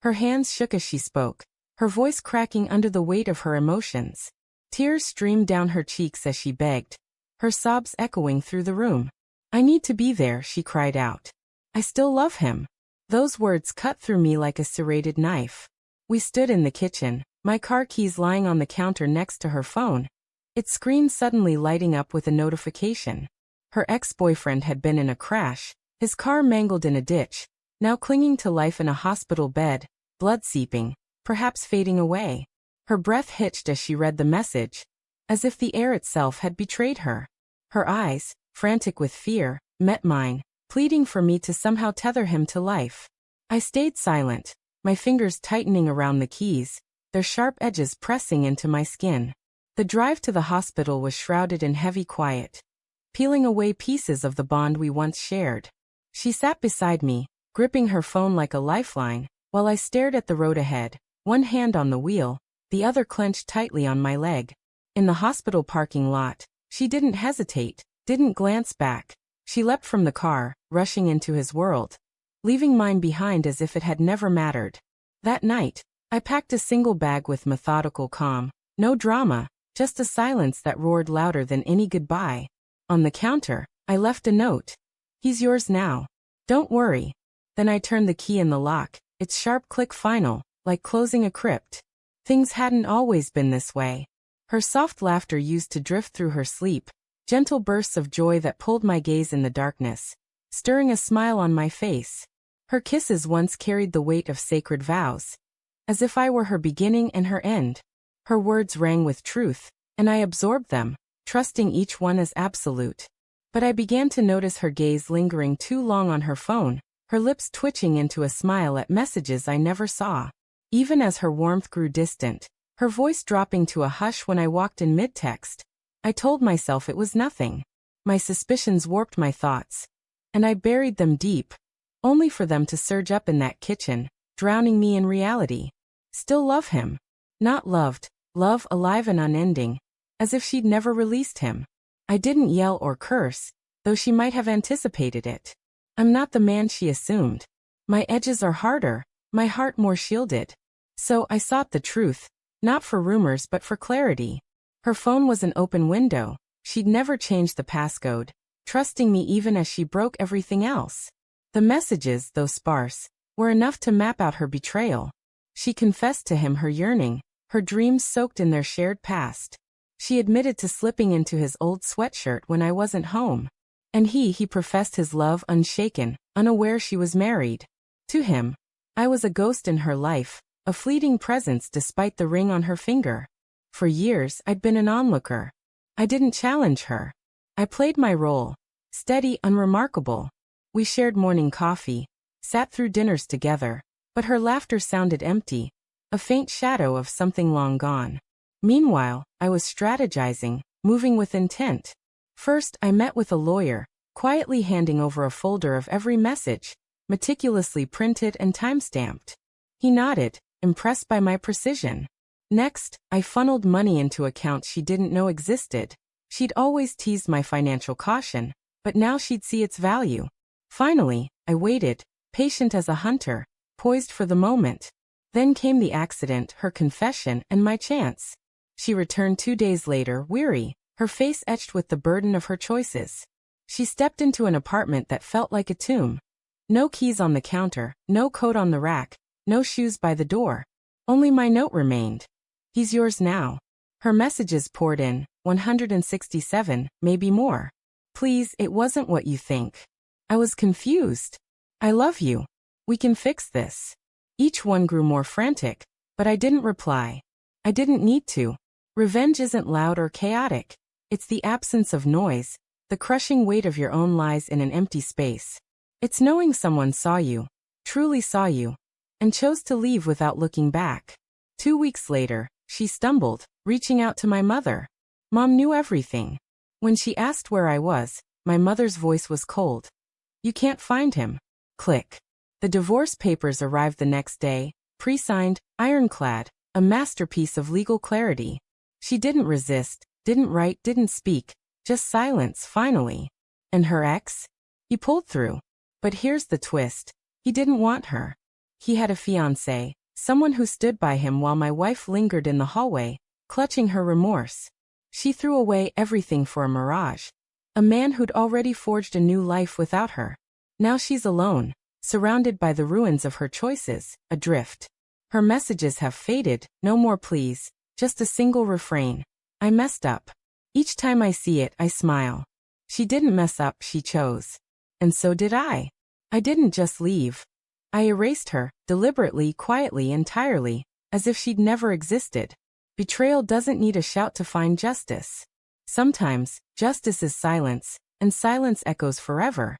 Her hands shook as she spoke, her voice cracking under the weight of her emotions. Tears streamed down her cheeks as she begged, her sobs echoing through the room. "I need to be there," she cried out. "I still love him." Those words cut through me like a serrated knife. We stood in the kitchen, my car keys lying on the counter next to her phone, its screen suddenly lighting up with a notification. Her ex-boyfriend had been in a crash, his car mangled in a ditch, now clinging to life in a hospital bed, blood seeping, perhaps fading away. Her breath hitched as she read the message, as if the air itself had betrayed her. Her eyes, frantic with fear, met mine, pleading for me to somehow tether him to life. I stayed silent, my fingers tightening around the keys, their sharp edges pressing into my skin. The drive to the hospital was shrouded in heavy quiet, peeling away pieces of the bond we once shared. She sat beside me, gripping her phone like a lifeline, while I stared at the road ahead, one hand on the wheel, the other clenched tightly on my leg. In the hospital parking lot, she didn't hesitate, didn't glance back. She leapt from the car, rushing into his world, leaving mine behind as if it had never mattered. That night, I packed a single bag with methodical calm, no drama, just a silence that roared louder than any goodbye. On the counter, I left a note. "He's yours now. Don't worry." Then I turned the key in the lock, its sharp click final, like closing a crypt. Things hadn't always been this way. Her soft laughter used to drift through her sleep, gentle bursts of joy that pulled my gaze in the darkness, stirring a smile on my face. Her kisses once carried the weight of sacred vows, as if I were her beginning and her end. Her words rang with truth, and I absorbed them, trusting each one as absolute. But I began to notice her gaze lingering too long on her phone, her lips twitching into a smile at messages I never saw. Even as her warmth grew distant, her voice dropping to a hush when I walked in mid-text, I told myself it was nothing. My suspicions warped my thoughts, and I buried them deep, only for them to surge up in that kitchen, drowning me in reality. Still love him. Not loved, love alive and unending, as if she'd never released him. I didn't yell or curse, though she might have anticipated it. I'm not the man she assumed. My edges are harder, my heart more shielded. So I sought the truth, not for rumors but for clarity. Her phone was an open window. She'd never changed the passcode, trusting me even as she broke everything else. The messages, though sparse, were enough to map out her betrayal. She confessed to him her yearning, her dreams soaked in their shared past. She admitted to slipping into his old sweatshirt when I wasn't home. And he professed his love unshaken, unaware she was married. To him, I was a ghost in her life, a fleeting presence despite the ring on her finger. For years I'd been an onlooker. I didn't challenge her. I played my role, steady, unremarkable. We shared morning coffee, sat through dinners together, but her laughter sounded empty, a faint shadow of something long gone. Meanwhile, I was strategizing, moving with intent. First, I met with a lawyer, quietly handing over a folder of every message, meticulously printed and time-stamped. He nodded, impressed by my precision. Next, I funneled money into accounts she didn't know existed. She'd always teased my financial caution, but now she'd see its value. Finally, I waited, patient as a hunter, poised for the moment. Then came the accident, her confession, and my chance. She returned 2 days later, weary, her face etched with the burden of her choices. She stepped into an apartment that felt like a tomb. No keys on the counter, no coat on the rack, no shoes by the door. Only my note remained. "He's yours now." Her messages poured in, 167, maybe more. "Please, it wasn't what you think." I was confused. "I love you. We can fix this." Each one grew more frantic, but I didn't reply. I didn't need to. Revenge isn't loud or chaotic. It's the absence of noise, the crushing weight of your own lies in an empty space. It's knowing someone saw you, truly saw you, and chose to leave without looking back. 2 weeks later, she stumbled, reaching out to my mother. Mom knew everything. When she asked where I was, my mother's voice was cold. "You can't find him." Click. The divorce papers arrived the next day, pre-signed, ironclad, a masterpiece of legal clarity. She didn't resist, didn't write, didn't speak, just silence, finally. And her ex? He pulled through. But here's the twist. He didn't want her. He had a fiancée, someone who stood by him while my wife lingered in the hallway, clutching her remorse. She threw away everything for a mirage. A man who'd already forged a new life without her. Now she's alone, surrounded by the ruins of her choices, adrift. Her messages have faded, no more pleas, just a single refrain. I messed up. Each time I see it, I smile. She didn't mess up, she chose. And so did I. I didn't just leave. I erased her, deliberately, quietly, entirely, as if she'd never existed. Betrayal doesn't need a shout to find justice. Sometimes, justice is silence, and silence echoes forever.